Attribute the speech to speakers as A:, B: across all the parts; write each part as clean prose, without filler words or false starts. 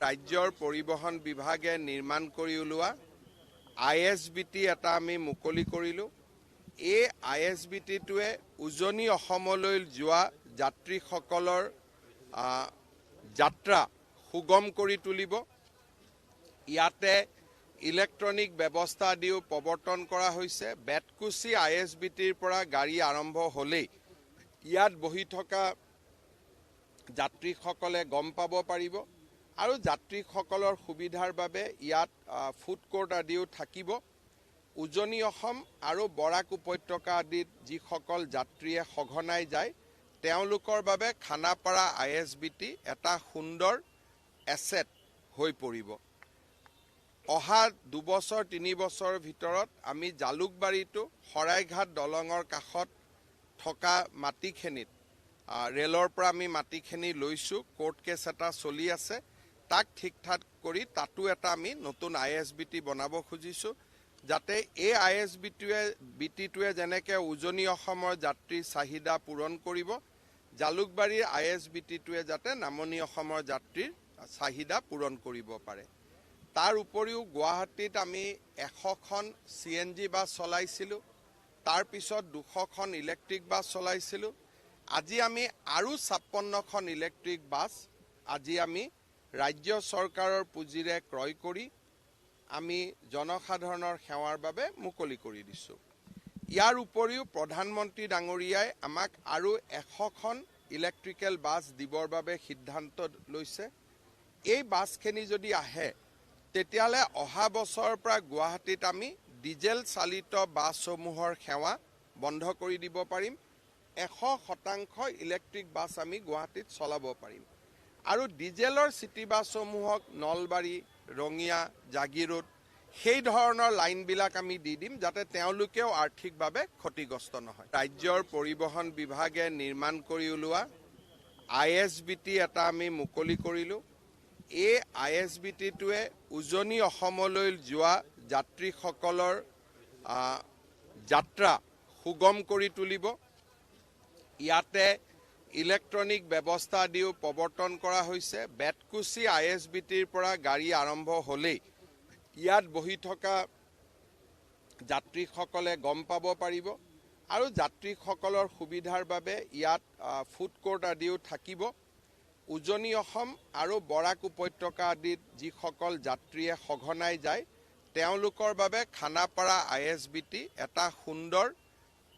A: ৰাজ্যৰ পৰিবহণ বিভাগে নিৰ্মাণ কৰি উলোৱা ISBT এটা আমি মুকলি কৰিলোঁ। এই ISBTটোৱে উজনি অসমলৈ যোৱা যাত্ৰীসকলৰ যাত্ৰা সুগম কৰি তুলিব। ইয়াতে ইলেক্ট্ৰনিক ব্যৱস্থা আদিও প্ৰৱৰ্তন কৰা হৈছে। বেতকুচি ISBTৰ পৰা গাড়ী আৰম্ভ হ'লেই ইয়াত বহি থকা যাত্ৰীসকলে গম পাব পাৰিব আৰু যাত্ৰীসকলৰ সুবিধাৰ বাবে ইয়াত ফুড কোৰ্ট আদিও থাকিব। উজনি অসম আৰু বৰাক উপত্যকা আদিত যিসকল যাত্ৰীয়ে সঘনাই যায় তেওঁলোকৰ বাবে খানাপাৰা ISBT এটা সুন্দৰ এছেট হৈ পৰিব। অহা 2 বছৰ 3 বছৰৰ ভিতৰত আমি জালুকবাৰীটো শৰাইঘাট দলঙৰ কাষত থকা মাটিখিনিত ৰেলৰ পৰা আমি মাটিখিনি লৈছোঁ। কোৰ্ট কেছ এটা চলি আছে, তাক ঠিক ঠাক কৰি তাতো এটা আমি নতুন ISBT বনাব খুজিছোঁ, যাতে এই ISBTটোৱে যেনেকৈ উজনি অসমৰ যাত্ৰীৰ চাহিদা পূৰণ কৰিব, জালুকবাৰীৰ ISBTটোৱে যাতে নামনি অসমৰ যাত্ৰীৰ চাহিদা পূৰণ কৰিব পাৰে। তাৰ উপৰিও গুৱাহাটীত আমি 100খন CNG বাছ চলাইছিলোঁ, তাৰপিছত 200খন ইলেক্ট্ৰিক বাছ চলাইছিলোঁ। আজি আমি আৰু 56খন ইলেক্ট্ৰিক বাছ আজি আমি ৰাজ্য চৰকাৰৰ পুঁজিৰে ক্ৰয় কৰি আমি জনসাধাৰণৰ সেৱাৰ বাবে মুকলি কৰি দিছোঁ। ইয়াৰ উপৰিও প্ৰধানমন্ত্ৰী ডাঙৰীয়াই আমাক আৰু 100খন ইলেক্ট্ৰিকেল বাছ দিবৰ বাবে সিদ্ধান্ত লৈছে। এই বাছখিনি যদি আহে তেতিয়াহ'লে অহা বছৰৰ পৰা গুৱাহাটীত আমি ডিজেল চালিত বাছসমূহৰ সেৱা বন্ধ কৰি দিব পাৰিম। 100% ইলেক্ট্ৰিক বাছ আমি গুৱাহাটীত চলাব পাৰিম আৰু ডিজেলৰ চিটি বাছসমূহক নলবাৰী, ৰঙিয়া, জাগিৰোড সেই ধৰণৰ লাইনবিলাক আমি দি দিম, যাতে তেওঁলোকেও আৰ্থিকভাৱে ক্ষতিগ্ৰস্ত নহয়। ৰাজ্যৰ পৰিবহণ বিভাগে নিৰ্মাণ কৰি উলোৱা ISBT এটা আমি মুকলি কৰিলোঁ। এই ISBTটোৱে উজনি অসমলৈ যোৱা যাত্ৰীসকলৰ যাত্ৰা সুগম কৰি তুলিব। ইয়াতে ইলেক্ট্ৰনিক ব্যৱস্থা আদিও প্ৰৱৰ্তন কৰা হৈছে। বেতকুচি ISBTৰ পৰা গাড়ী আৰম্ভ হ'লেই ইয়াত বহি থকা যাত্ৰীসকলে গম পাব পাৰিব আৰু যাত্ৰীসকলৰ সুবিধাৰ বাবে ইয়াত ফুড কোৰ্ট আদিও থাকিব। উজনি অসম আৰু বৰাক উপত্যকা আদিত যিসকল যাত্ৰীয়ে সঘনাই যায় তেওঁলোকৰ বাবে খানাপাৰা ISBT এটা সুন্দৰ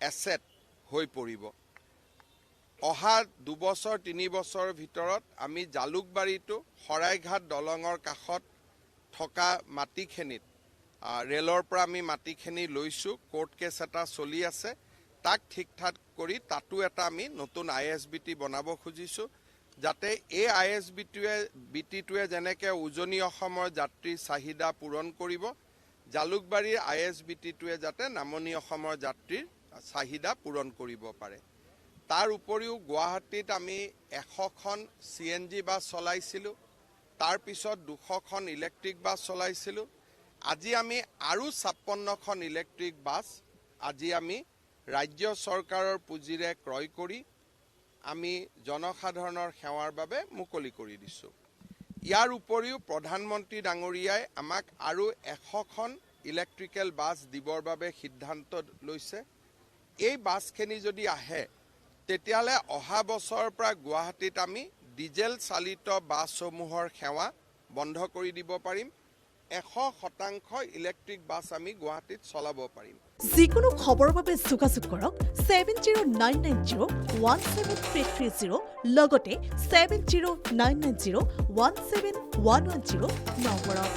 A: এছেট হৈ পৰিব। অহা 2 বছৰ 3 বছৰৰ ভিতৰত আমি জালুকবাৰীটো শৰাইঘাট দলঙৰ কাষত থকা মাটিখিনিত ৰেলৰ পৰা আমি মাটিখিনি লৈছোঁ। কোৰ্ট কেছ এটা চলি আছে, তাক ঠিক ঠাক কৰি তাতো এটা আমি নতুন ISBT বনাব খুজিছোঁ, যাতে এই ISBTটোৱে যেনেকৈ উজনি অসমৰ যাত্ৰীৰ চাহিদা পূৰণ কৰিব, জালুকবাৰীৰ ISBTটোৱে যাতে নামনি অসমৰ যাত্ৰীৰ চাহিদা পূৰণ কৰিব পাৰে। তাৰ উপৰিও গুৱাহাটীত আমি 100খন CNG বাছ চলাইছিলোঁ, তাৰপিছত 200খন ইলেক্ট্ৰিক বাছ চলাইছিলোঁ। আজি আমি আৰু 56খন ইলেক্ট্ৰিক বাছ আজি আমি ৰাজ্য চৰকাৰৰ পুঁজিৰে ক্ৰয় কৰি আমি জনসাধাৰণৰ সেৱাৰ বাবে মুকলি কৰি দিছোঁ। ইয়াৰ উপৰিও প্ৰধানমন্ত্ৰী ডাঙৰীয়াই আমাক আৰু 100খন ইলেক্ট্ৰিকেল বাছ দিবৰ বাবে সিদ্ধান্ত লৈছে। এই বাছখিনি যদি আহে তেতিয়াহ'লে অহা বছৰৰ পৰা গুৱাহাটীত আমি ডিজেল চালিত বাছসমূহৰ সেৱা বন্ধ কৰি দিব পাৰিম। 100% ইলেক্ট্ৰিক বাছ আমি গুৱাহাটীত চলাব পাৰিম।
B: যিকোনো খবৰৰ বাবে যোগাযোগ কৰক 7099017330 লগতে 7099017110 নম্বৰত।